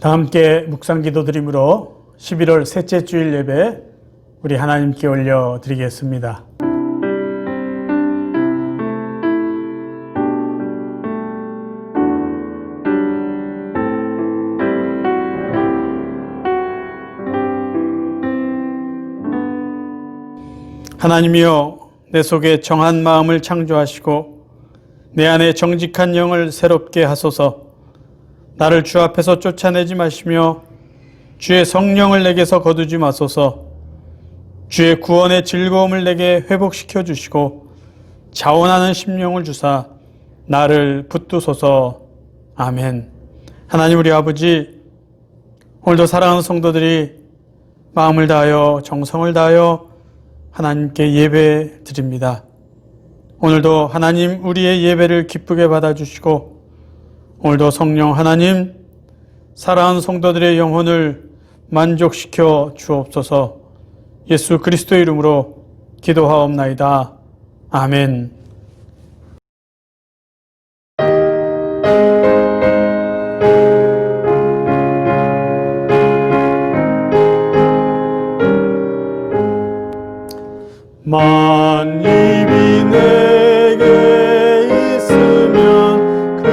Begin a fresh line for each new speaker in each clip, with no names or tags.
다 함께 묵상 기도드림으로 11월 셋째 주일 예배 우리 하나님께 올려드리겠습니다. 하나님이여, 내 속에 정한 마음을 창조하시고 내 안에 정직한 영을 새롭게 하소서. 나를 주 앞에서 쫓아내지 마시며 주의 성령을 내게서 거두지 마소서. 주의 구원의 즐거움을 내게 회복시켜 주시고 자원하는 심령을 주사 나를 붙드소서. 아멘. 하나님 우리 아버지, 오늘도 사랑하는 성도들이 마음을 다하여 정성을 다하여 하나님께 예배 드립니다. 오늘도 하나님 우리의 예배를 기쁘게 받아주시고 오늘도 성령 하나님 사랑하는 성도들의 영혼을 만족시켜 주옵소서. 예수 그리스도의 이름으로 기도하옵나이다. 아멘. 만입이 내게 있으면 그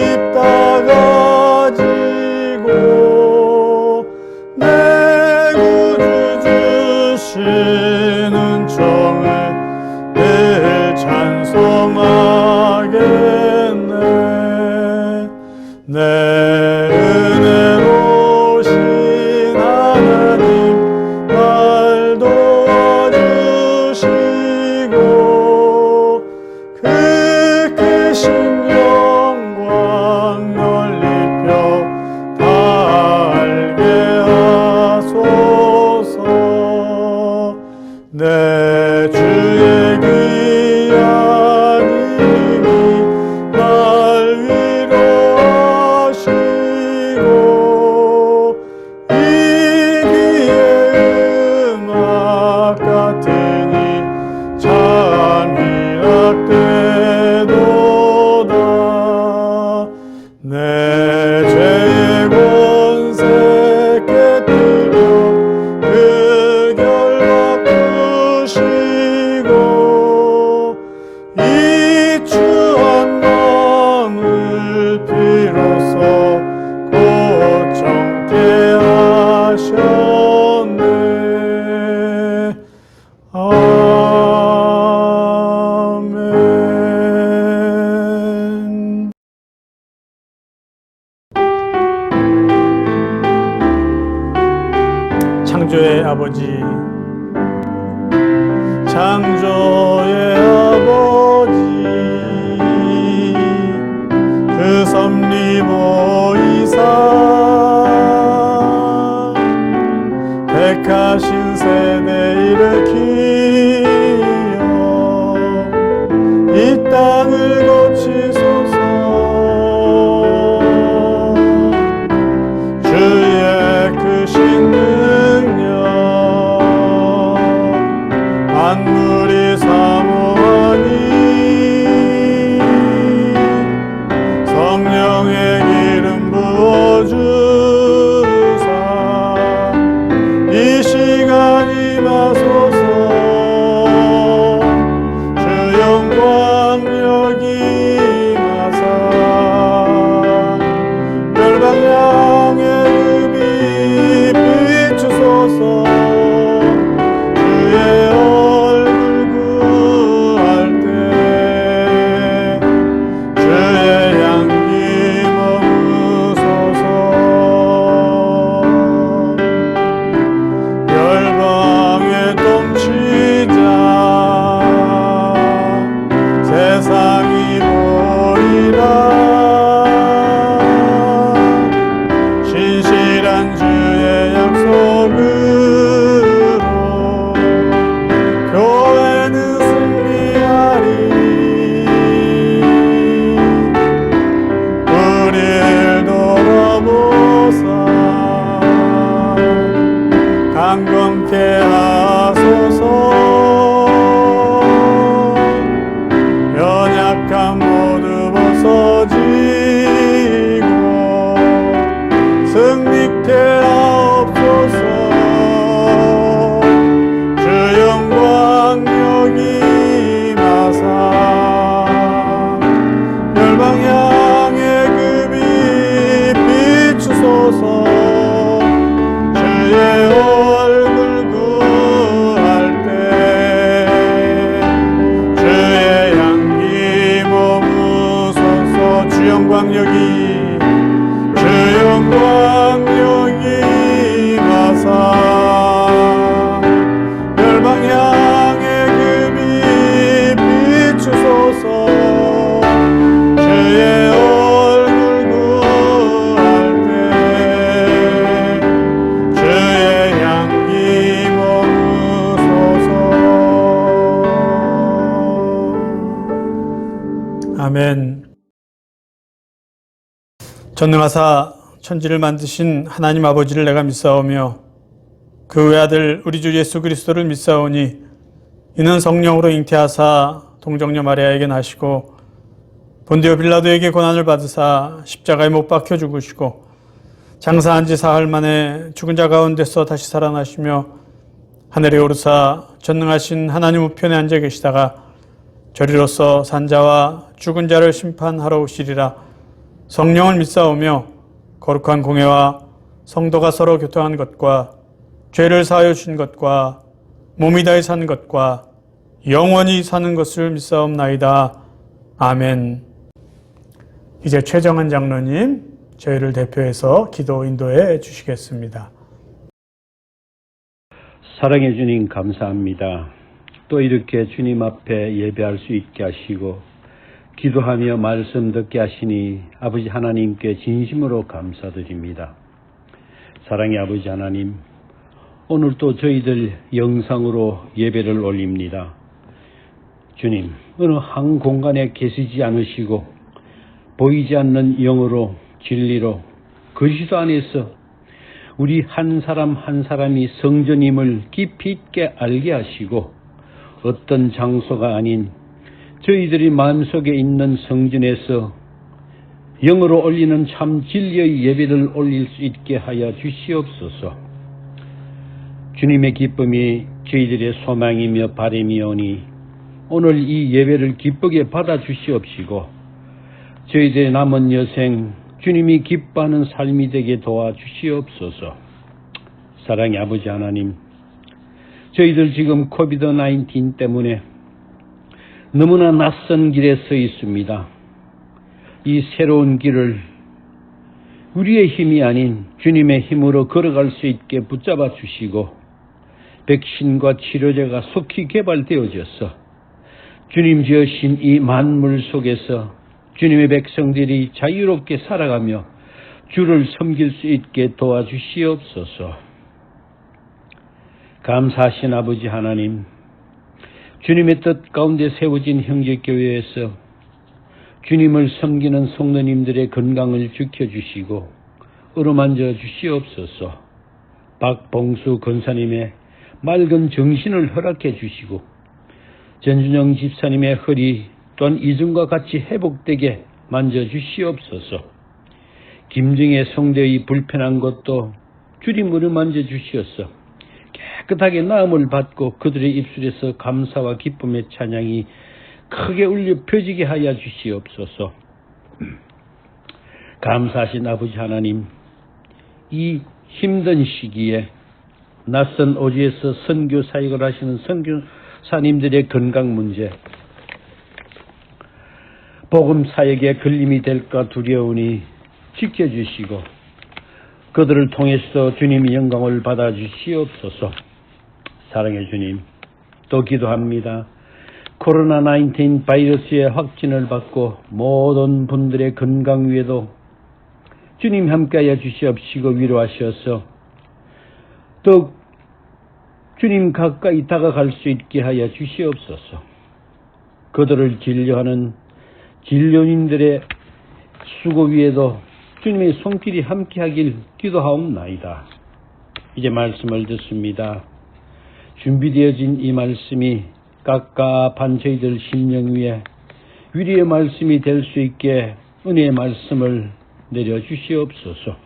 입 다 가지고 내 구주 주시는 정을 늘 찬송하겠네. 내 은혜로우신 하나님 날 도와주시고 그 크신 영광 널리 펴 달게 하소서. 내 주의 귀한 힘이 날 위로하시고 이 귀의 음악 같으니 찬미락되도다. 내 죄의 권세 깨뜨려 그 결 바꾸시고 이 추한 마음을 비로소 곧 정케 하셨네. 아멘. 창조의 아버지, 창조의 아버지, 그 섭리 보이사 택하신 세대 일으키어 이 땅을 고치소서. 주의 크신 능력 만물이 사모하니 성령의 기름 부어주사 이 시간 임하소서. 주 영광 여기 임하사 멸망 향해 흡입 비추소서. 주의 얼굴 구할 때 주의 향기 머무소서. 열방에 통치자 세상이 보리라. 신실한 주의 약속으로 교회는 승리하리. 우리를 돌아보사 강건케 하소서. 연약함 모두 벗어지고 멸망 향해 급이 비추소서. 주의 얼굴 구할 때 주의 향기 머무소서. 주 영광 여기 주 영광 여기 마사. 멸망 향해 급이 비추소서. 주의 얼굴 구할 때 주의 향기 머무소서. 아멘. 전능하사 천지를 만드신 하나님 아버지를 내가 믿사오며 그 외아들 우리 주 예수 그리스도를 믿사오니 이는 성령으로 잉태하사 동정녀 마리아에게 나시고 본디오 빌라도에게 고난을 받으사 십자가에 못 박혀 죽으시고 장사한 지 사흘 만에 죽은 자 가운데서 다시 살아나시며 하늘에 오르사 전능하신 하나님 우편에 앉아 계시다가 저리로서 산자와 죽은 자를 심판하러 오시리라. 성령을 믿사오며 거룩한 공회와 성도가 서로 교통한 것과 죄를 사하여 주신 것과 몸이 다해 사는 것과 영원히 사는 것을 믿사옵나이다. 아멘. 이제 최정한 장로님 저희를 대표해서 기도 인도해 주시겠습니다.
사랑해 주님 감사합니다. 또 이렇게 주님 앞에 예배할 수 있게 하시고 기도하며 말씀 듣게 하시니 아버지 하나님께 진심으로 감사드립니다. 사랑의 아버지 하나님, 오늘 또 저희들 영상으로 예배를 올립니다. 주님, 어느 한 공간에 계시지 않으시고 보이지 않는 영으로 진리로 그리스도 안에서 우리 한 사람 한 사람이 성전임을 깊이 있게 알게 하시고 어떤 장소가 아닌 저희들이 마음속에 있는 성전에서 영으로 올리는 참 진리의 예배를 올릴 수 있게 하여 주시옵소서. 주님의 기쁨이 저희들의 소망이며 바람이오니 오늘 이 예배를 기쁘게 받아 주시옵시고 저희들의 남은 여생 주님이 기뻐하는 삶이 되게 도와주시옵소서. 사랑의 아버지 하나님, 저희들 지금 코비드-19 때문에 너무나 낯선 길에 서 있습니다. 이 새로운 길을 우리의 힘이 아닌 주님의 힘으로 걸어갈 수 있게 붙잡아 주시고 백신과 치료제가 속히 개발되어져서 주님 지으신 이 만물 속에서 주님의 백성들이 자유롭게 살아가며 주를 섬길 수 있게 도와주시옵소서. 감사하신 아버지 하나님, 주님의 뜻 가운데 세워진 형제교회에서 주님을 섬기는 성도님들의 건강을 지켜주시고 어루만져 주시옵소서. 박봉수 권사님의 맑은 정신을 허락해 주시고 전준영 집사님의 허리 또한 이전과 같이 회복되게 만져주시옵소서. 김정혜 성도의 불편한 것도 주님으로 만져주시옵소서. 깨끗하게 나음을 받고 그들의 입술에서 감사와 기쁨의 찬양이 크게 울려 펴지게 하여 주시옵소서. 감사하신 아버지 하나님, 이 힘든 시기에 낯선 오지에서 선교 사역을 하시는 선교사님들의 건강 문제, 복음 사역에 걸림이 될까 두려우니 지켜주시고 그들을 통해서 주님의 영광을 받아주시옵소서. 사랑의 주님, 또 기도합니다. 코로나19 바이러스의 확진을 받고 모든 분들의 건강 위에도 주님 함께하여 주시옵시고 위로하셔서 또 주님 가까이 다가갈 수 있게 하여 주시옵소서. 그들을 진료하는 진료인들의 수고 위에도 주님의 손길이 함께하길 기도하옵나이다. 이제 말씀을 듣습니다. 준비되어진 이 말씀이 깝깝한 저희들 심령 위에 위로의 말씀이 될 수 있게 은혜의 말씀을 내려주시옵소서.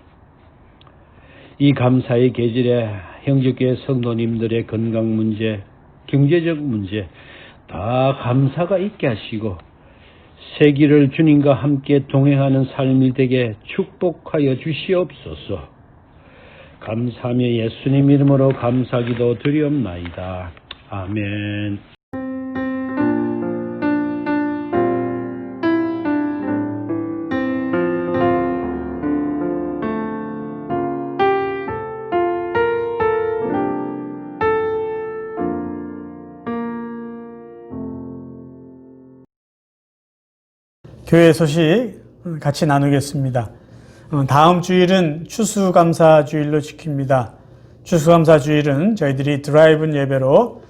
이 감사의 계절에 형제교회 성도님들의 건강 문제, 경제적 문제 다 감사가 있게 하시고 세기를 주님과 함께 동행하는 삶이 되게 축복하여 주시옵소서. 감사하며 예수님 이름으로 감사기도 드리옵나이다. 아멘.
교회 소식 같이 나누겠습니다. 다음 주일은 추수감사주일로 지킵니다. 추수감사주일은 저희들이 드라이브인 예배로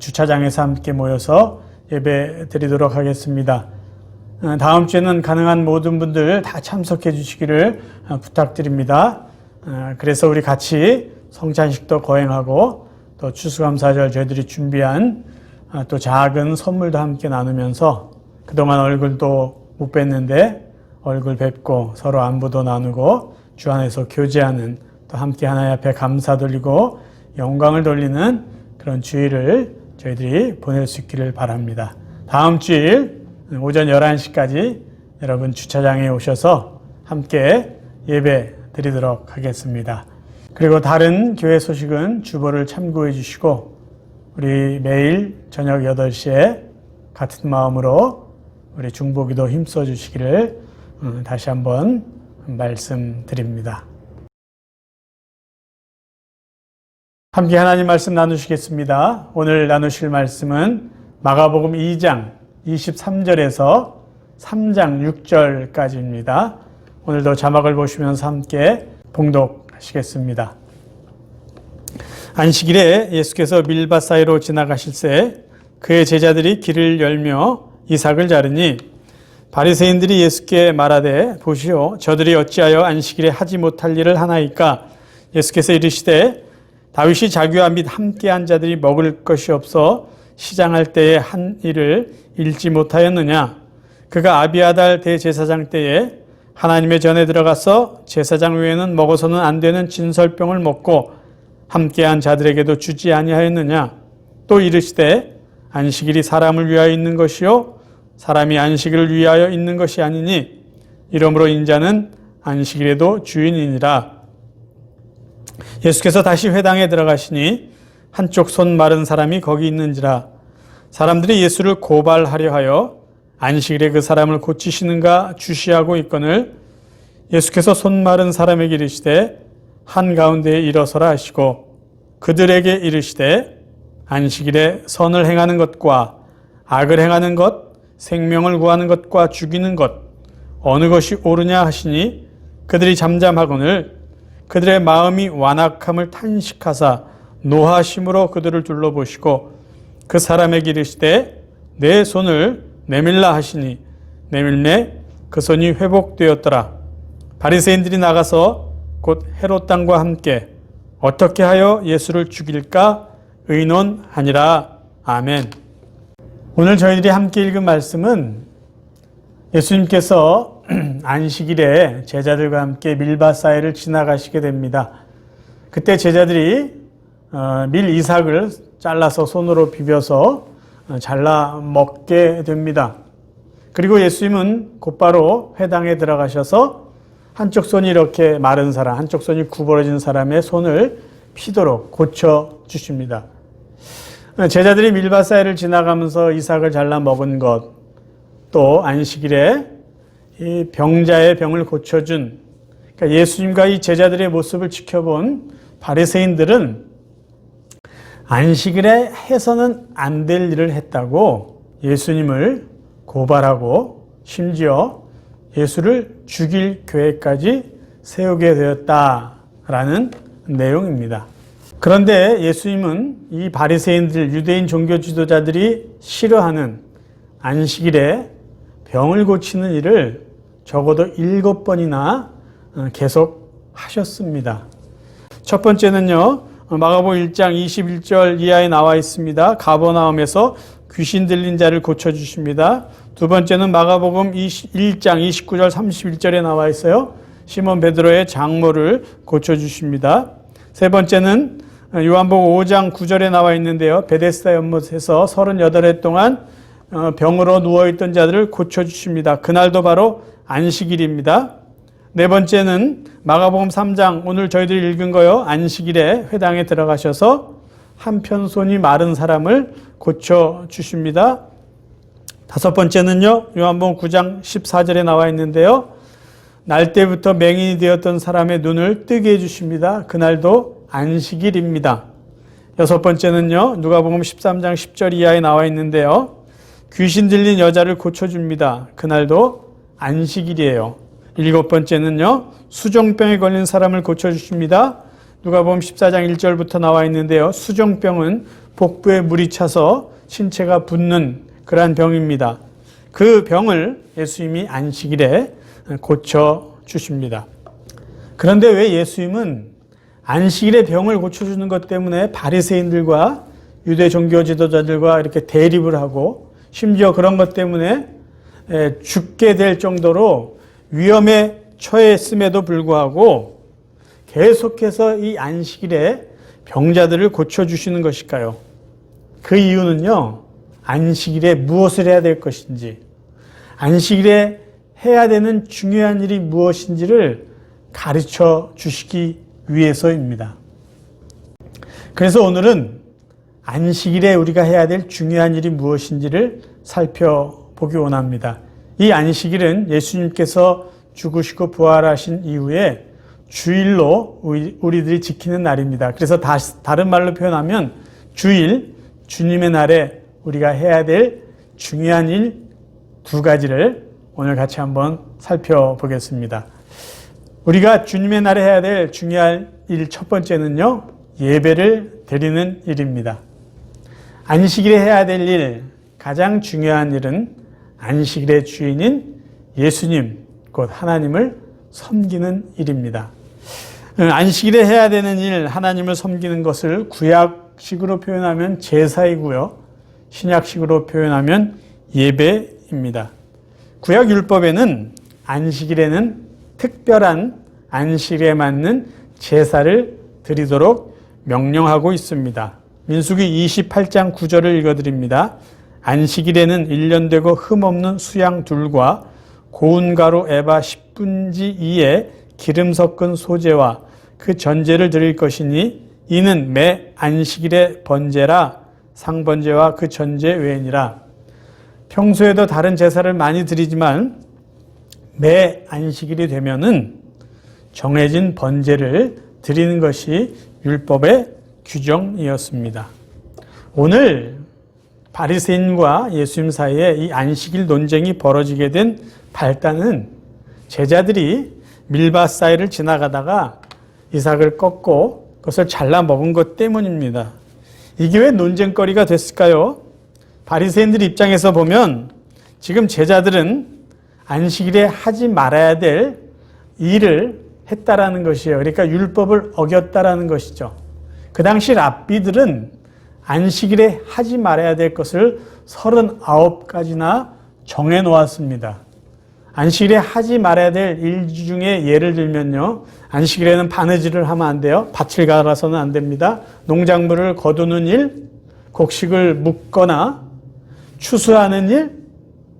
주차장에서 함께 모여서 예배 드리도록 하겠습니다. 다음 주에는 가능한 모든 분들 다 참석해 주시기를 부탁드립니다. 그래서 우리 같이 성찬식도 거행하고 또 추수감사절 저희들이 준비한 또 작은 선물도 함께 나누면서 그동안 얼굴도 못 뵀는데 얼굴 뵙고 서로 안부도 나누고 주 안에서 교제하는 또 함께 하나님 앞에 감사 돌리고 영광을 돌리는 그런 주일을 저희들이 보낼 수 있기를 바랍니다. 다음 주일 오전 11시까지 여러분 주차장에 오셔서 함께 예배 드리도록 하겠습니다. 그리고 다른 교회 소식은 주보를 참고해 주시고 우리 매일 저녁 8시에 같은 마음으로 우리 중보기도 힘써 주시기를 다시 한번 말씀드립니다. 함께 하나님 말씀 나누시겠습니다. 오늘 나누실 말씀은 마가복음 2장 23절에서 3장 6절까지입니다. 오늘도 자막을 보시면서 함께 봉독하시겠습니다. 안식일에 예수께서 밀밭 사이로 지나가실새 그의 제자들이 길을 열며 이삭을 자르니 바리새인들이 예수께 말하되 보시오 저들이 어찌하여 안식일에 하지 못할 일을 하나이까. 예수께서 이르시되 다윗이 자기와 및 함께한 자들이 먹을 것이 없어 시장할 때에 한 일을 읽지 못하였느냐. 그가 아비아달 대제사장 때에 하나님의 전에 들어가서 제사장 외에는 먹어서는 안 되는 진설병을 먹고 함께한 자들에게도 주지 아니하였느냐. 또 이르시되 안식일이 사람을 위하여 있는 것이요 사람이 안식일을 위하여 있는 것이 아니니 이러므로 인자는 안식일에도 주인이니라. 예수께서 다시 회당에 들어가시니 한쪽 손 마른 사람이 거기 있는지라. 사람들이 예수를 고발하려 하여 안식일에 그 사람을 고치시는가 주시하고 있거늘 예수께서 손 마른 사람에게 이르시되 한가운데에 일어서라 하시고 그들에게 이르시되 안식일에 선을 행하는 것과 악을 행하는 것 생명을 구하는 것과 죽이는 것 어느 것이 옳으냐 하시니 그들이 잠잠하거늘 그들의 마음이 완악함을 탄식하사 노하심으로 그들을 둘러보시고 그 사람에게 이르시되 내 손을 내밀라 하시니 내밀매 그 손이 회복되었더라. 바리새인들이 나가서 곧 헤롯 당과 함께 어떻게 하여 예수를 죽일까 의논하니라. 아멘. 오늘 저희들이 함께 읽은 말씀은 예수님께서 안식일에 제자들과 함께 밀밭 사이를 지나가시게 됩니다. 그때 제자들이 밀 이삭을 잘라서 손으로 비벼서 잘라 먹게 됩니다. 그리고 예수님은 곧바로 회당에 들어가셔서 한쪽 손이 이렇게 마른 사람, 한쪽 손이 구부러진 사람의 손을 피도록 고쳐주십니다. 제자들이 밀밭 사이를 지나가면서 이삭을 잘라 먹은 것, 또 안식일에 이 병자의 병을 고쳐준, 그러니까 예수님과 이 제자들의 모습을 지켜본 바리새인들은 안식일에 해서는 안 될 일을 했다고 예수님을 고발하고 심지어 예수를 죽일 계획까지 세우게 되었다라는 내용입니다. 그런데 예수님은 이 바리새인들, 유대인 종교 지도자들이 싫어하는 안식일에 병을 고치는 일을 적어도 7번이나 계속 하셨습니다. 첫 번째는요, 마가복음 1장 21절 이하에 나와 있습니다. 가버나움에서 귀신 들린 자를 고쳐주십니다. 두 번째는 마가복음 1장 29절 31절에 나와 있어요. 시몬 베드로의 장모를 고쳐주십니다. 세 번째는 요한복음 5장 9절에 나와 있는데요. 베데스다 연못에서 38해 동안 병으로 누워있던 자들을 고쳐주십니다. 그날도 바로 안식일입니다. 네 번째는 마가복음 3장, 오늘 저희들이 읽은 거요. 안식일에 회당에 들어가셔서 한편 손이 마른 사람을 고쳐주십니다. 다섯 번째는요, 요한복음 9장 14절에 나와 있는데요. 날 때부터 맹인이 되었던 사람의 눈을 뜨게 해주십니다. 그날도 안식일입니다. 여섯 번째는요, 누가복음 13장 10절 이하에 나와 있는데요. 귀신 들린 여자를 고쳐줍니다. 그날도 안식일이에요. 일곱 번째는요, 수종병에 걸린 사람을 고쳐주십니다. 누가복음 14장 1절부터 나와 있는데요. 수종병은 복부에 물이 차서 신체가 붓는 그러한 병입니다. 그 병을 예수님이 안식일에 고쳐주십니다. 그런데 왜 예수님은 안식일에 병을 고쳐주는 것 때문에 바리새인들과 유대 종교 지도자들과 이렇게 대립을 하고 심지어 그런 것 때문에 죽게 될 정도로 위험에 처했음에도 불구하고 계속해서 이 안식일에 병자들을 고쳐주시는 것일까요? 그 이유는요, 안식일에 무엇을 해야 될 것인지, 안식일에 해야 되는 중요한 일이 무엇인지를 가르쳐 주시기 위해서입니다. 그래서 오늘은 안식일에 우리가 해야 될 중요한 일이 무엇인지를 살펴보기 원합니다. 이 안식일은 예수님께서 죽으시고 부활하신 이후에 주일로 우리들이 지키는 날입니다. 그래서 다른 말로 표현하면 주일, 주님의 날에 우리가 해야 될 중요한 일 두 가지를 오늘 같이 한번 살펴보겠습니다. 우리가 주님의 날에 해야 될 중요한 일 첫 번째는요, 예배를 드리는 일입니다. 안식일에 해야 될 일, 가장 중요한 일은 안식일의 주인인 예수님, 곧 하나님을 섬기는 일입니다. 안식일에 해야 되는 일, 하나님을 섬기는 것을 구약식으로 표현하면 제사이고요. 신약식으로 표현하면 예배입니다. 구약 율법에는 안식일에는 특별한 안식일에 맞는 제사를 드리도록 명령하고 있습니다. 민수기 28장 9절을 읽어드립니다. 안식일에는 1년 되고 흠없는 수양 둘과 고운 가루 에바 10분지 2에 기름 섞은 소제와 그 전제를 드릴 것이니 이는 매 안식일의 번제라 상번제와 그 전제 외니라. 평소에도 다른 제사를 많이 드리지만 매 안식일이 되면은 정해진 번제를 드리는 것이 율법의 규정이었습니다. 오늘 바리새인과 예수님 사이에 이 안식일 논쟁이 벌어지게 된 발단은 제자들이 밀밭 사이를 지나가다가 이삭을 꺾고 그것을 잘라 먹은 것 때문입니다. 이게 왜 논쟁거리가 됐을까요? 바리새인들 입장에서 보면 지금 제자들은 안식일에 하지 말아야 될 일을 했다라는 것이에요. 그러니까 율법을 어겼다라는 것이죠. 그 당시 랍비들은 안식일에 하지 말아야 될 것을 39가지나 정해 놓았습니다. 안식일에 하지 말아야 될 일 중에 예를 들면요. 안식일에는 바느질을 하면 안 돼요. 밭을 갈아서는 안 됩니다. 농작물을 거두는 일, 곡식을 묶거나 추수하는 일,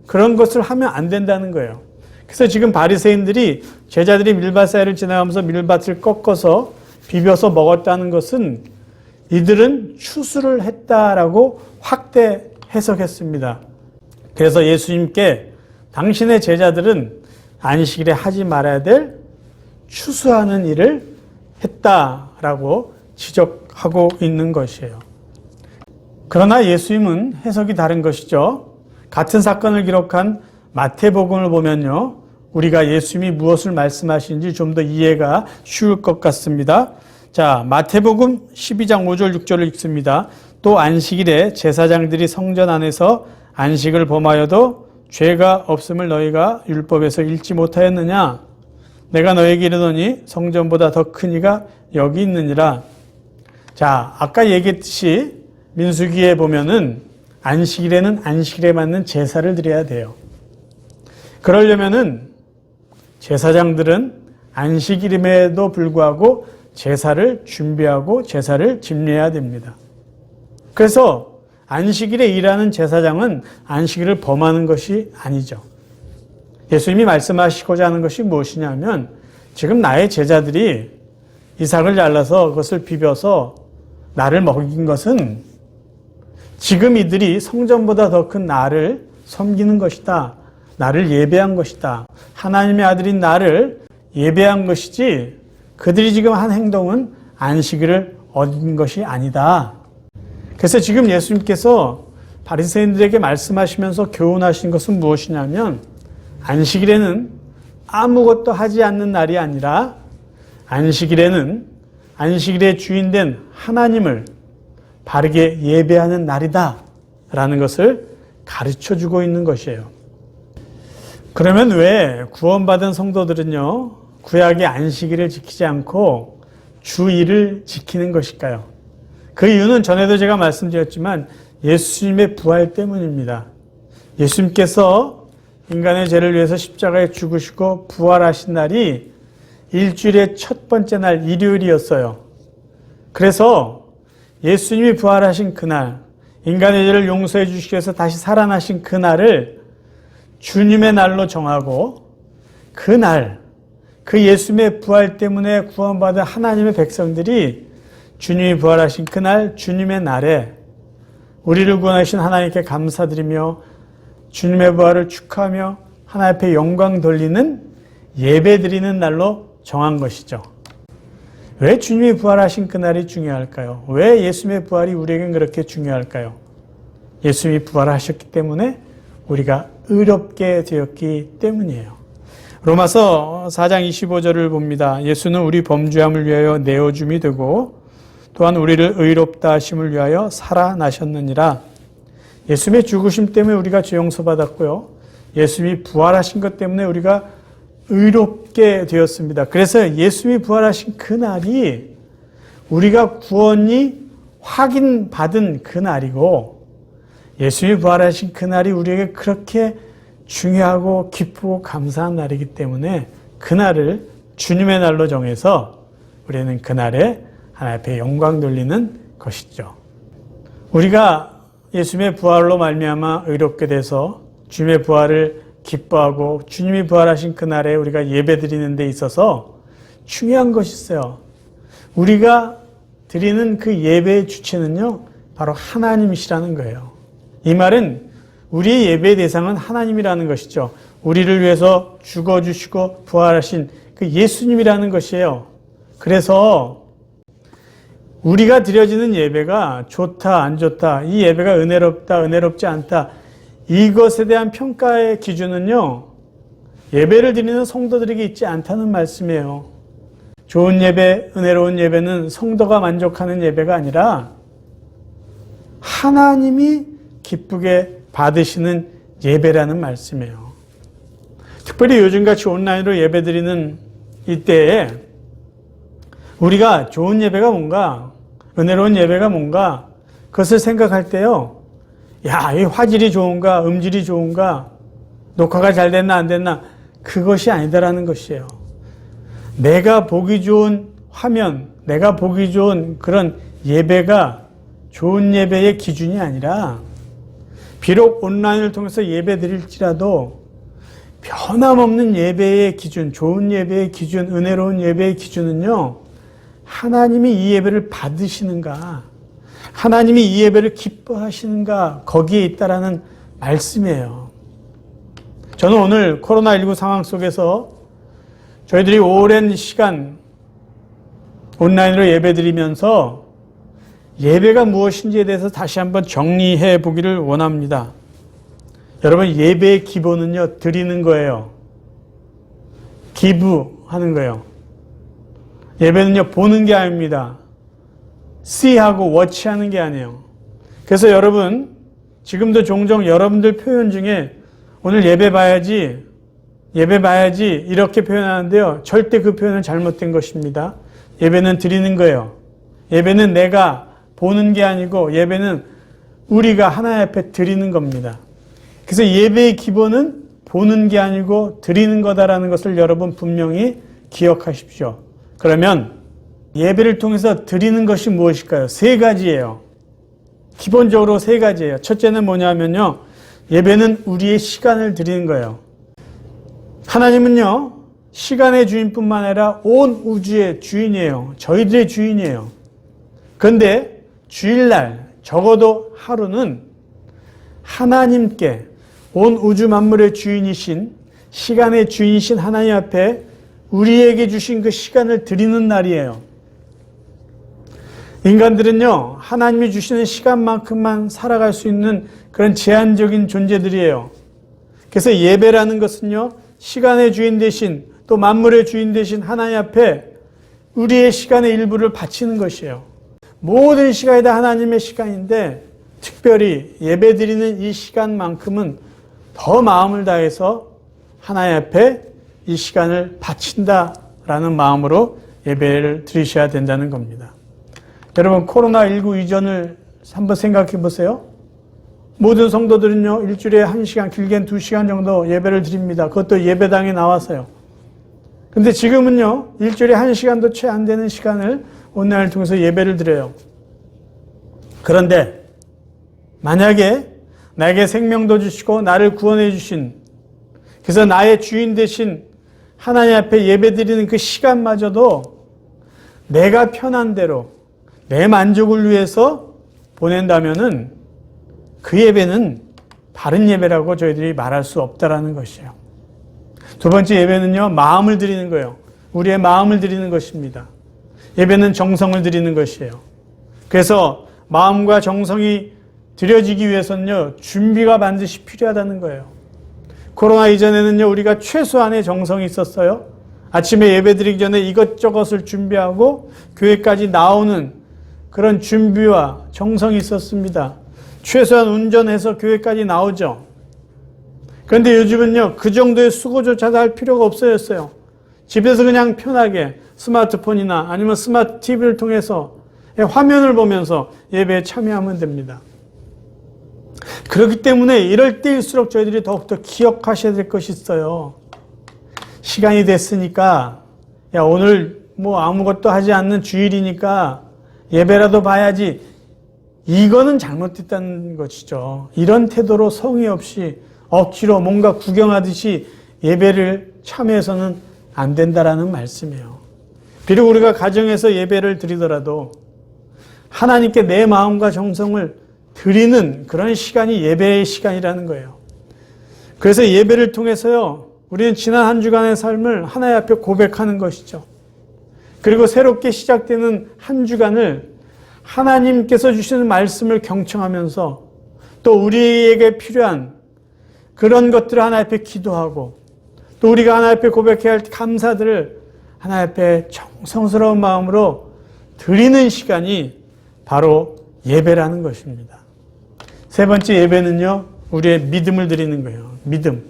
그런 것을 하면 안 된다는 거예요. 그래서 지금 바리새인들이 제자들이 밀밭 사이를 지나가면서 밀밭을 꺾어서 비벼서 먹었다는 것은 이들은 추수를 했다라고 확대 해석했습니다. 그래서 예수님께 당신의 제자들은 안식일에 하지 말아야 될 추수하는 일을 했다라고 지적하고 있는 것이에요. 그러나 예수님은 해석이 다른 것이죠. 같은 사건을 기록한 마태복음을 보면요, 우리가 예수님이 무엇을 말씀하시는지 좀 더 이해가 쉬울 것 같습니다. 자, 마태복음 12장 5절 6절을 읽습니다. 또 안식일에 제사장들이 성전 안에서 안식을 범하여도 죄가 없음을 너희가 율법에서 읽지 못하였느냐? 내가 너에게 이르노니 성전보다 더 큰 이가 여기 있느니라. 자, 아까 얘기했듯이 민수기에 보면은 안식일에는 안식일에 맞는 제사를 드려야 돼요. 그러려면은 제사장들은 안식일임에도 불구하고 제사를 준비하고 제사를 집례해야 됩니다. 그래서 안식일에 일하는 제사장은 안식일을 범하는 것이 아니죠. 예수님이 말씀하시고자 하는 것이 무엇이냐면 지금 나의 제자들이 이삭을 잘라서 그것을 비벼서 나를 먹인 것은 지금 이들이 성전보다 더 큰 나를 섬기는 것이다. 나를 예배한 것이다. 하나님의 아들인 나를 예배한 것이지 그들이 지금 한 행동은 안식일을 어긴 것이 아니다. 그래서 지금 예수님께서 바리새인들에게 말씀하시면서 교훈하신 것은 무엇이냐면 안식일에는 아무것도 하지 않는 날이 아니라 안식일에는 안식일의 주인된 하나님을 바르게 예배하는 날이다 라는 것을 가르쳐주고 있는 것이에요. 그러면 왜 구원받은 성도들은요 구약의 안식일을 지키지 않고 주 1을 지키는 것일까요? 그 이유는 전에도 제가 말씀드렸지만 예수님의 부활 때문입니다. 예수님께서 인간의 죄를 위해서 십자가에 죽으시고 부활하신 날이 일주일의 첫 번째 날 일요일이었어요. 그래서 예수님이 부활하신 그날, 인간의 죄를 용서해 주시기 위해서 다시 살아나신 그날을 주님의 날로 정하고 그날, 그 예수님의 부활 때문에 구원받은 하나님의 백성들이 주님이 부활하신 그날, 주님의 날에 우리를 구원하신 하나님께 감사드리며 주님의 부활을 축하하며 하나님 앞에 영광 돌리는 예배 드리는 날로 정한 것이죠. 왜 주님이 부활하신 그날이 중요할까요? 왜 예수님의 부활이 우리에겐 그렇게 중요할까요? 예수님이 부활하셨기 때문에 우리가 의롭게 되었기 때문이에요. 로마서 4장 25절을 봅니다. 예수는 우리 범죄함을 위하여 내어줌이 되고 또한 우리를 의롭다 하심을 위하여 살아나셨느니라. 예수님의 죽으심 때문에 우리가 죄 용서받았고요. 예수님이 부활하신 것 때문에 우리가 의롭게 되었습니다. 그래서 예수님이 부활하신 그날이 우리가 구원이 확인받은 그날이고 예수님이 부활하신 그날이 우리에게 그렇게 중요하고 기쁘고 감사한 날이기 때문에 그날을 주님의 날로 정해서 우리는 그날에 하나님 앞에 영광 돌리는 것이죠. 우리가 예수님의 부활로 말미암아 의롭게 돼서 주님의 부활을 기뻐하고 주님이 부활하신 그날에 우리가 예배드리는 데 있어서 중요한 것이 있어요. 우리가 드리는 그 예배의 주체는요 바로 하나님이시라는 거예요. 이 말은 우리의 예배의 대상은 하나님이라는 것이죠. 우리를 위해서 죽어주시고 부활하신 그 예수님이라는 것이에요. 그래서 우리가 드려지는 예배가 좋다 안 좋다, 이 예배가 은혜롭다 은혜롭지 않다, 이것에 대한 평가의 기준은요 예배를 드리는 성도들에게 있지 않다는 말씀이에요. 좋은 예배, 은혜로운 예배는 성도가 만족하는 예배가 아니라 하나님이 기쁘게 받으시는 예배라는 말씀이에요. 특별히 요즘같이 온라인으로 예배드리는 이때에 우리가 좋은 예배가 뭔가, 은혜로운 예배가 뭔가, 그것을 생각할 때요, 야, 이 화질이 좋은가, 음질이 좋은가, 녹화가 잘 됐나 안 됐나, 그것이 아니다라는 것이에요. 내가 보기 좋은 화면, 내가 보기 좋은 그런 예배가 좋은 예배의 기준이 아니라 비록 온라인을 통해서 예배 드릴지라도 변함없는 예배의 기준, 좋은 예배의 기준, 은혜로운 예배의 기준은요 하나님이 이 예배를 받으시는가, 하나님이 이 예배를 기뻐하시는가, 거기에 있다라는 말씀이에요. 저는 오늘 코로나19 상황 속에서 저희들이 오랜 시간 온라인으로 예배드리면서 예배가 무엇인지에 대해서 다시 한번 정리해 보기를 원합니다. 여러분, 예배의 기본은요, 드리는 거예요. 기부하는 거예요. 예배는요, 보는 게 아닙니다. see하고 watch하는 게 아니에요. 그래서 여러분, 지금도 종종 여러분들 표현 중에 오늘 예배 봐야지 이렇게 표현하는데요. 절대 그 표현은 잘못된 것입니다. 예배는 드리는 거예요. 예배는 내가 보는 게 아니고 예배는 우리가 하나님 앞에 드리는 겁니다. 그래서 예배의 기본은 보는 게 아니고 드리는 거다라는 것을 여러분 분명히 기억하십시오. 그러면 예배를 통해서 드리는 것이 무엇일까요? 세 가지예요. 기본적으로 세 가지예요. 첫째는 뭐냐면요. 예배는 우리의 시간을 드리는 거예요. 하나님은요, 시간의 주인뿐만 아니라 온 우주의 주인이에요. 저희들의 주인이에요. 그런데 주일날 적어도 하루는 하나님께 온 우주 만물의 주인이신, 시간의 주인이신 하나님 앞에 우리에게 주신 그 시간을 드리는 날이에요. 인간들은요, 하나님이 주시는 시간만큼만 살아갈 수 있는 그런 제한적인 존재들이에요. 그래서 예배라는 것은요, 시간의 주인 되신, 또 만물의 주인 되신 하나님 앞에 우리의 시간의 일부를 바치는 것이에요. 모든 시간이 다 하나님의 시간인데 특별히 예배 드리는 이 시간만큼은 더 마음을 다해서 하나님 앞에 이 시간을 바친다라는 마음으로 예배를 드리셔야 된다는 겁니다. 여러분, 코로나19 이전을 한번 생각해 보세요. 모든 성도들은요, 일주일에 1시간, 길게는 2시간 정도 예배를 드립니다. 그것도 예배당에 나와서요. 근데 지금은요, 일주일에 1시간도 채 안 되는 시간을 온라인을 통해서 예배를 드려요. 그런데 만약에 나에게 생명도 주시고 나를 구원해 주신, 그래서 나의 주인 되신 하나님 앞에 예배 드리는 그 시간마저도 내가 편한 대로 내 만족을 위해서 보낸다면은 그 예배는 바른 예배라고 저희들이 말할 수 없다라는 것이에요. 두 번째 예배는요, 마음을 드리는 거예요. 우리의 마음을 드리는 것입니다. 예배는 정성을 드리는 것이에요. 그래서 마음과 정성이 드려지기 위해서는요, 준비가 반드시 필요하다는 거예요. 코로나 이전에는요, 우리가 최소한의 정성이 있었어요. 아침에 예배 드리기 전에 이것저것을 준비하고 교회까지 나오는 그런 준비와 정성이 있었습니다. 최소한 운전해서 교회까지 나오죠. 그런데 요즘은요, 그 정도의 수고조차도 할 필요가 없어졌어요. 집에서 그냥 편하게 스마트폰이나 아니면 스마트 TV를 통해서 화면을 보면서 예배에 참여하면 됩니다. 그렇기 때문에 이럴 때일수록 저희들이 더욱더 기억하셔야 될 것이 있어요. 시간이 됐으니까, 야, 오늘 뭐 아무것도 하지 않는 주일이니까 예배라도 봐야지. 이거는 잘못됐다는 것이죠. 이런 태도로 성의 없이 억지로 뭔가 구경하듯이 예배를 참여해서는 안 된다라는 말씀이에요. 비록 우리가 가정에서 예배를 드리더라도 하나님께 내 마음과 정성을 드리는 그런 시간이 예배의 시간이라는 거예요. 그래서 예배를 통해서요, 우리는 지난 한 주간의 삶을 하나님 앞에 고백하는 것이죠. 그리고 새롭게 시작되는 한 주간을 하나님께서 주시는 말씀을 경청하면서 또 우리에게 필요한 그런 것들을 하나님 앞에 기도하고 또 우리가 하나님 앞에 고백해야 할 감사들을 하나님 앞에 정성스러운 마음으로 드리는 시간이 바로 예배라는 것입니다. 세 번째 예배는요, 우리의 믿음을 드리는 거예요. 믿음.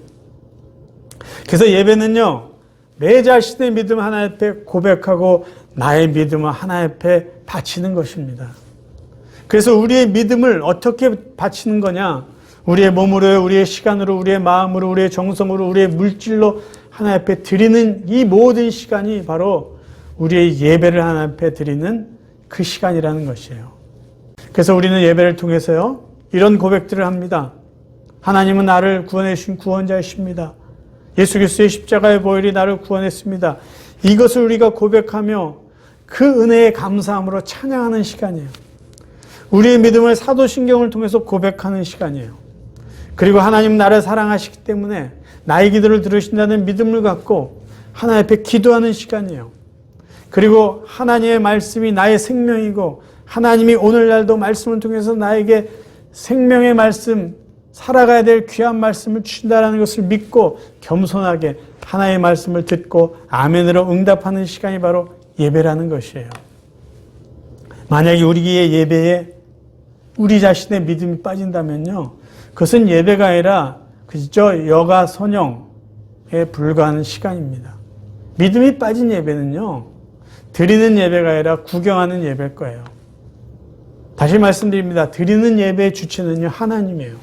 그래서 예배는요, 내 자신의 믿음 하나님 앞에 고백하고 나의 믿음을 하나님 앞에 바치는 것입니다. 그래서 우리의 믿음을 어떻게 바치는 거냐? 우리의 몸으로, 우리의 시간으로, 우리의 마음으로, 우리의 정성으로, 우리의 물질로 하나님 앞에 드리는 이 모든 시간이 바로 우리의 예배를 하나님 앞에 드리는 그 시간이라는 것이에요. 그래서 우리는 예배를 통해서요, 이런 고백들을 합니다. 하나님은 나를 구원해 주신 구원자이십니다. 예수 그리스도의 십자가의 보혈이 나를 구원했습니다. 이것을 우리가 고백하며 그 은혜에 감사함으로 찬양하는 시간이에요. 우리의 믿음을 사도신경을 통해서 고백하는 시간이에요. 그리고 하나님 나를 사랑하시기 때문에 나의 기도를 들으신다는 믿음을 갖고 하나님 앞에 기도하는 시간이에요. 그리고 하나님의 말씀이 나의 생명이고 하나님이 오늘날도 말씀을 통해서 나에게 생명의 말씀, 살아가야 될 귀한 말씀을 주신다는 것을 믿고 겸손하게 하나님의 말씀을 듣고 아멘으로 응답하는 시간이 바로 예배라는 것이에요. 만약에 우리의 예배에 우리 자신의 믿음이 빠진다면요, 그것은 예배가 아니라 그저 여가 선영에 불과한 시간입니다. 믿음이 빠진 예배는요, 드리는 예배가 아니라 구경하는 예배일 거예요. 다시 말씀드립니다. 드리는 예배의 주체는요, 하나님이에요.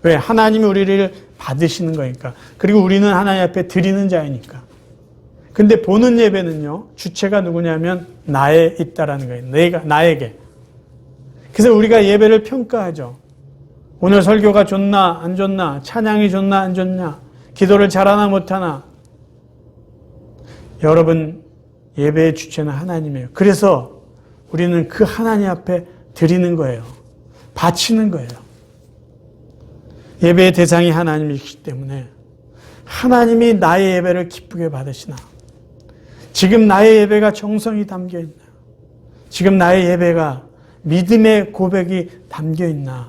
왜? 하나님이 우리를 받으시는 거니까. 그리고 우리는 하나님 앞에 드리는 자이니까. 근데 보는 예배는요, 주체가 누구냐면 나에 있다라는 거예요. 나에게. 그래서 우리가 예배를 평가하죠. 오늘 설교가 좋나 안 좋나, 찬양이 좋나 안 좋냐, 기도를 잘하나 못하나. 여러분, 예배의 주체는 하나님이에요. 그래서 우리는 그 하나님 앞에 드리는 거예요. 바치는 거예요. 예배의 대상이 하나님이시기 때문에 하나님이 나의 예배를 기쁘게 받으시나? 지금 나의 예배가 정성이 담겨 있나? 지금 나의 예배가 믿음의 고백이 담겨 있나?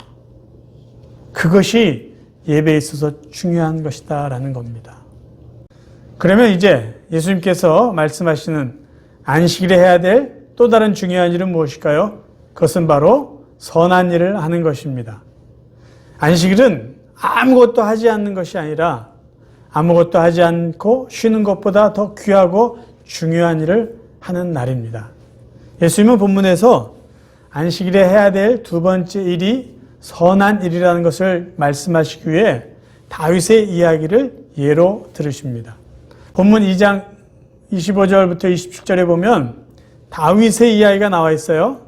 그것이 예배에 있어서 중요한 것이다라는 겁니다. 그러면 이제 예수님께서 말씀하시는 안식일에 해야 될 또 다른 중요한 일은 무엇일까요? 그것은 바로 선한 일을 하는 것입니다. 안식일은 아무것도 하지 않는 것이 아니라 아무것도 하지 않고 쉬는 것보다 더 귀하고 중요한 일을 하는 날입니다. 예수님은 본문에서 안식일에 해야 될 두 번째 일이 선한 일이라는 것을 말씀하시기 위해 다윗의 이야기를 예로 들으십니다. 본문 2장 25절부터 27절에 보면 다윗의 이야기가 나와 있어요.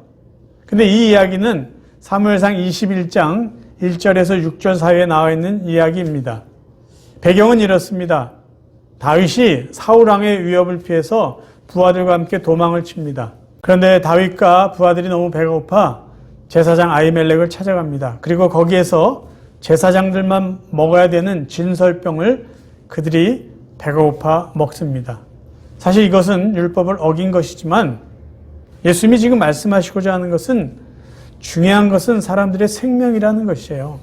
근데 이 이야기는 사무엘상 21장 1절에서 6절 사이에 나와 있는 이야기입니다. 배경은 이렇습니다. 다윗이 사울왕의 위협을 피해서 부하들과 함께 도망을 칩니다. 그런데 다윗과 부하들이 너무 배가 고파 제사장 아히멜렉을 찾아갑니다. 그리고 거기에서 제사장들만 먹어야 되는 진설병을 그들이 배가 고파 먹습니다. 사실 이것은 율법을 어긴 것이지만 예수님이 지금 말씀하시고자 하는 것은 중요한 것은 사람들의 생명이라는 것이에요.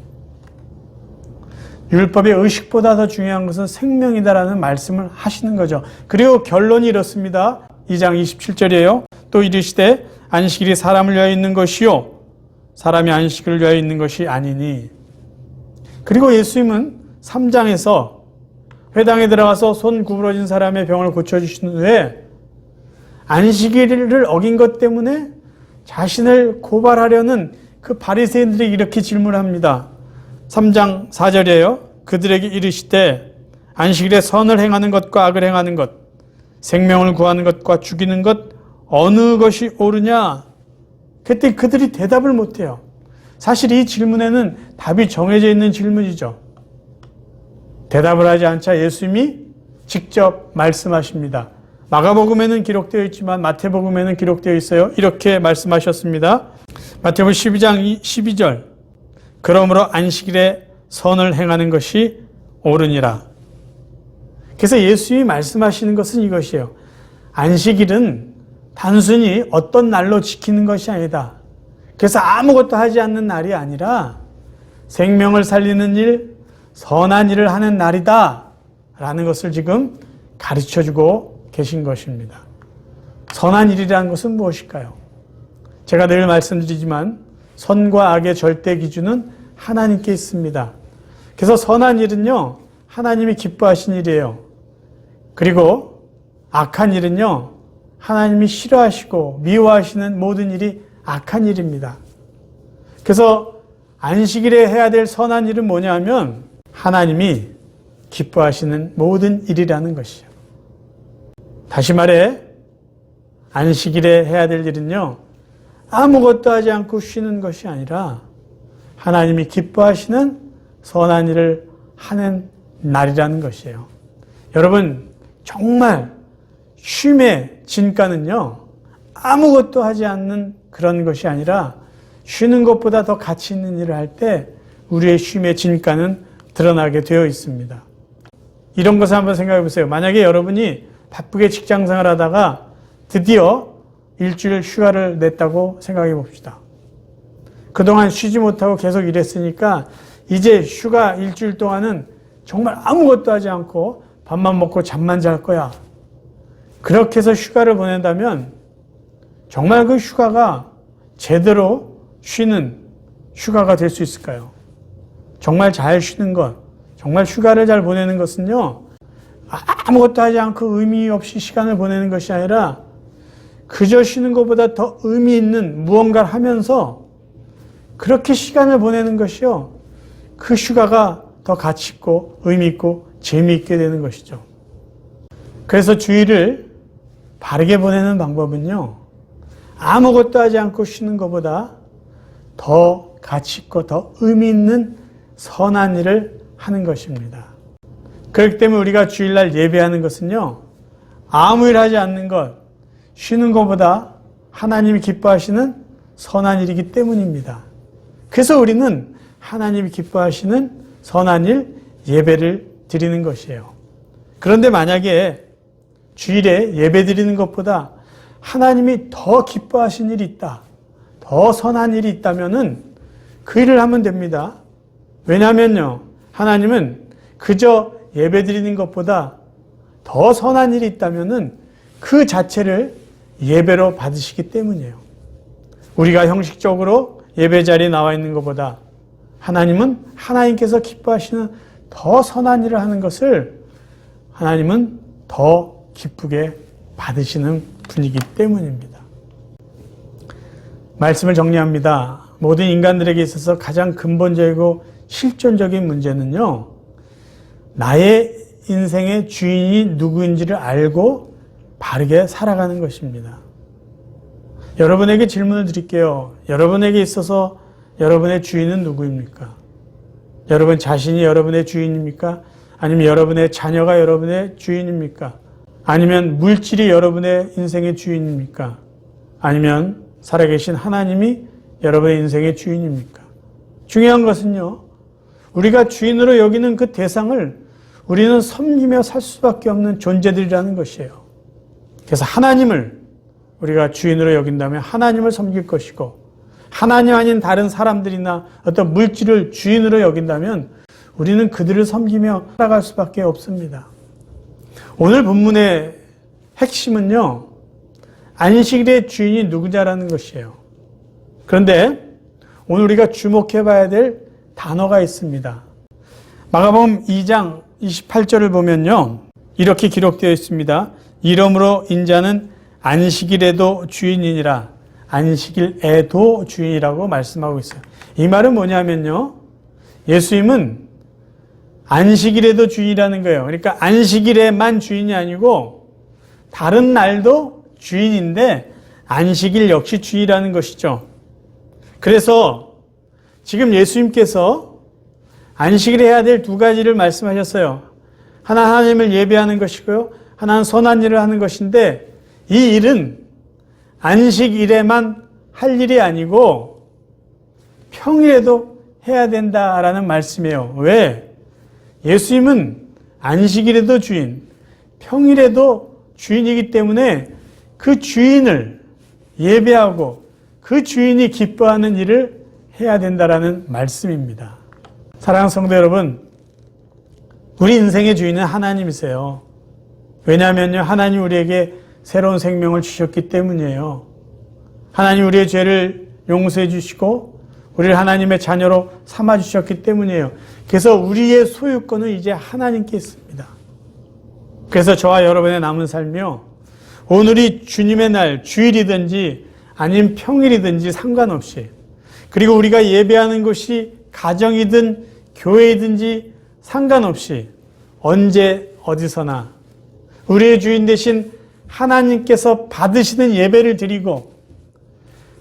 율법의 의식보다 더 중요한 것은 생명이다라는 말씀을 하시는 거죠. 그리고 결론이 이렇습니다. 2장 27절이에요. 또 이르시되 안식일이 사람을 위하여 있는 것이요 사람이 안식을 위하여 있는 것이 아니니. 그리고 예수님은 3장에서 회당에 들어가서 손 구부러진 사람의 병을 고쳐주신 후에 안식일을 어긴 것 때문에 자신을 고발하려는 그 바리새인들이 이렇게 질문합니다. 3장 4절이에요. 그들에게 이르시되 안식일에 선을 행하는 것과 악을 행하는 것, 생명을 구하는 것과 죽이는 것 어느 것이 옳으냐? 그때 그들이 대답을 못해요. 사실 이 질문에는 답이 정해져 있는 질문이죠. 대답을 하지 않자 예수님이 직접 말씀하십니다. 마가복음에는 기록되어 있지만 마태복음에는 기록되어 있어요. 이렇게 말씀하셨습니다. 마태복음 12장 12절 그러므로 안식일에 선을 행하는 것이 옳으니라. 그래서 예수님이 말씀하시는 것은 이것이에요. 안식일은 단순히 어떤 날로 지키는 것이 아니다. 그래서 아무것도 하지 않는 날이 아니라 생명을 살리는 일, 선한 일을 하는 날이다 라는 것을 지금 가르쳐주고 계신 것입니다. 선한 일이라는 것은 무엇일까요? 제가 늘 말씀드리지만 선과 악의 절대 기준은 하나님께 있습니다. 그래서 선한 일은요, 하나님이 기뻐하신 일이에요. 그리고 악한 일은요, 하나님이 싫어하시고 미워하시는 모든 일이 악한 일입니다. 그래서 안식일에 해야 될 선한 일은 뭐냐 하면 하나님이 기뻐하시는 모든 일이라는 것이요. 다시 말해 안식일에 해야 될 일은요, 아무것도 하지 않고 쉬는 것이 아니라 하나님이 기뻐하시는 선한 일을 하는 날이라는 것이에요. 여러분, 정말 쉼의 진가는요, 아무것도 하지 않는 그런 것이 아니라 쉬는 것보다 더 가치 있는 일을 할 때 우리의 쉼의 진가는 드러나게 되어 있습니다. 이런 것을 한번 생각해 보세요. 만약에 여러분이 바쁘게 직장생활 하다가 드디어 일주일 휴가를 냈다고 생각해 봅시다. 그동안 쉬지 못하고 계속 일했으니까 이제 휴가 일주일 동안은 정말 아무것도 하지 않고 밥만 먹고 잠만 잘 거야. 그렇게 해서 휴가를 보낸다면 정말 그 휴가가 제대로 쉬는 휴가가 될 수 있을까요? 정말 잘 쉬는 것, 정말 휴가를 잘 보내는 것은요, 아무것도 하지 않고 의미 없이 시간을 보내는 것이 아니라 그저 쉬는 것보다 더 의미 있는 무언가를 하면서 그렇게 시간을 보내는 것이요, 그 휴가가 더 가치 있고 의미 있고 재미있게 되는 것이죠. 그래서 주일을 바르게 보내는 방법은요, 아무것도 하지 않고 쉬는 것보다 더 가치 있고 더 의미 있는 선한 일을 하는 것입니다. 그렇기 때문에 우리가 주일날 예배하는 것은요, 아무 일 하지 않는 것, 쉬는 것보다 하나님이 기뻐하시는 선한 일이기 때문입니다. 그래서 우리는 하나님이 기뻐하시는 선한 일, 예배를 드리는 것이에요. 그런데 만약에 주일에 예배 드리는 것보다 하나님이 더 기뻐하신 일이 있다, 더 선한 일이 있다면은 그 일을 하면 됩니다. 왜냐하면요, 하나님은 그저 예배 드리는 것보다 더 선한 일이 있다면은 그 자체를 예배로 받으시기 때문이에요. 우리가 형식적으로 예배 자리에 나와 있는 것보다 하나님은 하나님께서 기뻐하시는 더 선한 일을 하는 것을 하나님은 더 기쁘게 받으시는 분이기 때문입니다. 말씀을 정리합니다. 모든 인간들에게 있어서 가장 근본적이고 실존적인 문제는요, 나의 인생의 주인이 누구인지를 알고 바르게 살아가는 것입니다. 여러분에게 질문을 드릴게요. 여러분에게 있어서 여러분의 주인은 누구입니까? 여러분 자신이 여러분의 주인입니까? 아니면 여러분의 자녀가 여러분의 주인입니까? 아니면 물질이 여러분의 인생의 주인입니까? 아니면 살아계신 하나님이 여러분의 인생의 주인입니까? 중요한 것은요, 우리가 주인으로 여기는 그 대상을 우리는 섬기며 살 수밖에 없는 존재들이라는 것이에요. 그래서 하나님을 우리가 주인으로 여긴다면 하나님을 섬길 것이고, 하나님 아닌 다른 사람들이나 어떤 물질을 주인으로 여긴다면 우리는 그들을 섬기며 살아갈 수밖에 없습니다. 오늘 본문의 핵심은요, 안식일의 주인이 누구냐라는 것이에요. 그런데 오늘 우리가 주목해 봐야 될 단어가 있습니다. 마가복음 2장 28절을 보면요, 이렇게 기록되어 있습니다. 이러므로 인자는 안식일에도 주인이니라. 안식일에도 주인이라고 말씀하고 있어요. 이 말은 뭐냐면요, 예수님은 안식일에도 주인이라는 거예요. 그러니까 안식일에만 주인이 아니고 다른 날도 주인인데 안식일 역시 주인이라는 것이죠. 그래서 지금 예수님께서 안식일에 해야 될 두 가지를 말씀하셨어요. 하나 하나님을 예배하는 것이고요, 하나는 선한 일을 하는 것인데, 이 일은 안식일에만 할 일이 아니고 평일에도 해야 된다라는 말씀이에요. 왜? 예수님은 안식일에도 주인, 평일에도 주인이기 때문에 그 주인을 예배하고 그 주인이 기뻐하는 일을 해야 된다라는 말씀입니다. 사랑하는 성도 여러분, 우리 인생의 주인은 하나님이세요. 왜냐하면요, 하나님 우리에게 새로운 생명을 주셨기 때문이에요. 하나님 우리의 죄를 용서해 주시고 우리를 하나님의 자녀로 삼아 주셨기 때문이에요. 그래서 우리의 소유권은 이제 하나님께 있습니다. 그래서 저와 여러분의 남은 삶이요, 오늘이 주님의 날, 주일이든지 아니면 평일이든지 상관없이, 그리고 우리가 예배하는 곳이 가정이든 교회이든지 상관없이 언제 어디서나 우리의 주인 되신 하나님께서 받으시는 예배를 드리고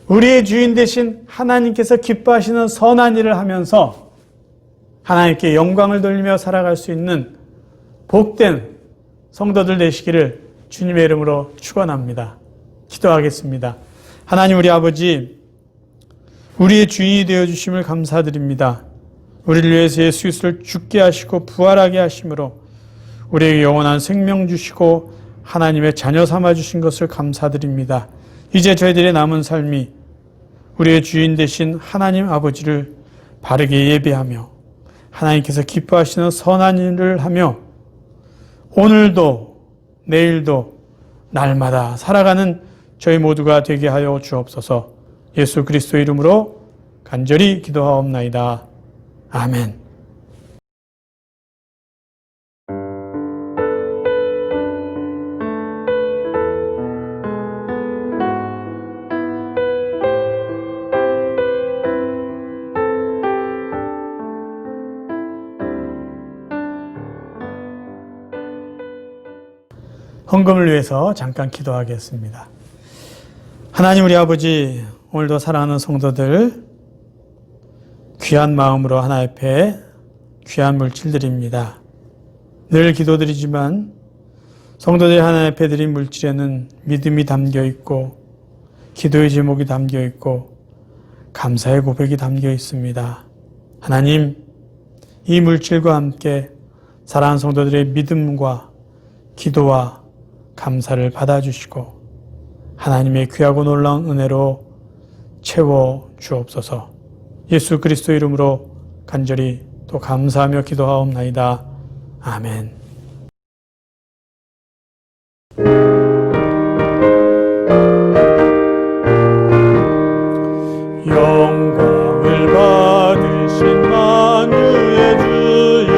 우리의 주인 되신 하나님께서 기뻐하시는 선한 일을 하면서 하나님께 영광을 돌리며 살아갈 수 있는 복된 성도들 되시기를 주님의 이름으로 축원합니다. 기도하겠습니다. 하나님 우리 아버지, 우리의 주인이 되어주심을 감사드립니다. 우리를 위해서 예수 그리스도를 죽게 하시고 부활하게 하심으로 우리에게 영원한 생명 주시고 하나님의 자녀 삼아주신 것을 감사드립니다. 이제 저희들의 남은 삶이 우리의 주인 되신 하나님 아버지를 바르게 예배하며 하나님께서 기뻐하시는 선한 일을 하며 오늘도 내일도 날마다 살아가는 저희 모두가 되게 하여 주옵소서. 예수 그리스도 이름으로 간절히 기도하옵나이다. 아멘. 헌금을 위해서 잠깐 기도하겠습니다. 하나님 우리 아버지, 오늘도 사랑하는 성도들 귀한 마음으로 하나님 앞에 귀한 물질들입니다. 늘 기도드리지만 성도들이 하나님 앞에 드린 물질에는 믿음이 담겨 있고 기도의 제목이 담겨 있고 감사의 고백이 담겨 있습니다. 하나님, 이 물질과 함께 사랑하는 성도들의 믿음과 기도와 감사를 받아주시고 하나님의 귀하고 놀라운 은혜로 채워 주옵소서. 예수 그리스도 이름으로 간절히 또 감사하며 기도하옵나이다. 아멘. 영광을 받으신 만유의 주여,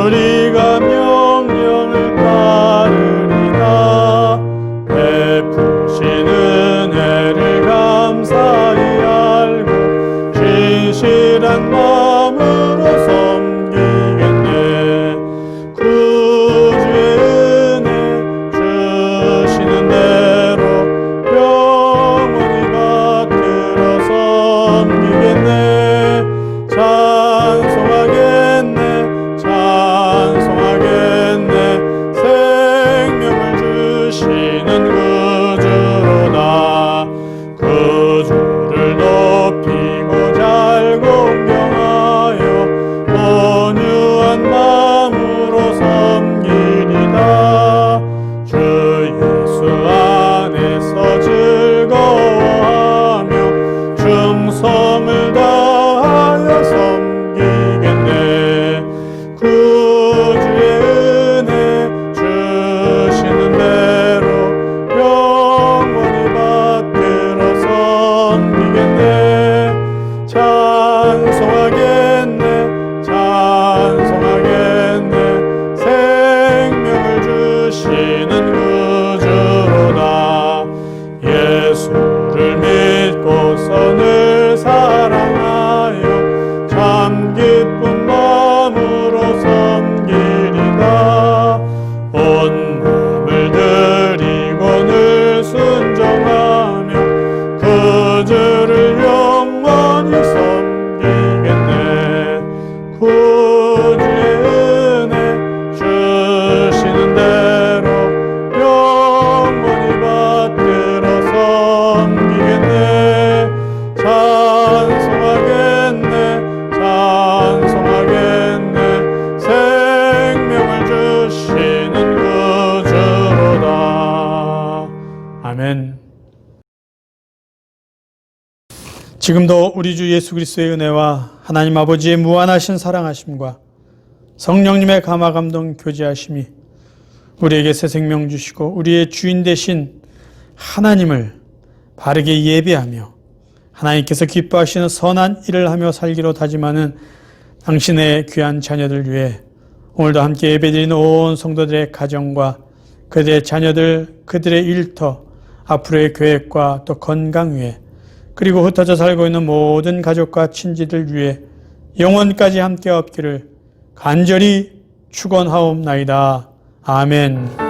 우리가 명령을 따르리다. 베푸신 은혜를 감사히 알고 진실한 마음으로 섬기겠네. 구주의 은혜 주시는 대로 영원히 받들어 섬기겠네. 찬송하겠네, 찬송하겠네. 생명을 주시는 구주로다. 구주를 높이고 잘 공경하여 온유한 마음으로 섬기리다. 주 예수 안에서 즐거워하며 충성을 다하여 섬기겠네. 구주의 은혜 주시는 대로 영원히 받들어 섬기겠네. 찬송하겠네, 찬송하겠네. 생명을 주시는 구주로다. 예수를 믿고서 늘 사랑하여 참 기쁜 마음으로 섬기리다. 온 마음을 드리고 늘 순종하며 그주를 영원히 섬기겠네. 구주의 은혜 주시는 대로 영원히 받들어 섬기겠네. 찬송하겠네, 찬송하겠네. 생명을 주시는 구주로다. 아멘. 지금도 우리 주 예수 그리스도의 은혜와 하나님 아버지의 무한하신 사랑하심과 성령님의 감화 감동 교제하심이 우리에게 새 생명 주시고 우리의 주인 되신 하나님을 바르게 예배하며 하나님께서 기뻐하시는 선한 일을 하며 살기로 다짐하는 당신의 귀한 자녀들 위해 오늘도 함께 예배드리는 온 성도들의 가정과 그들의 자녀들, 그들의 일터, 앞으로의 계획과 또 건강 위해 그리고 흩어져 살고 있는 모든 가족과 친지들 위해 영원까지 함께 없기를 간절히 축원하옵나이다. 아멘.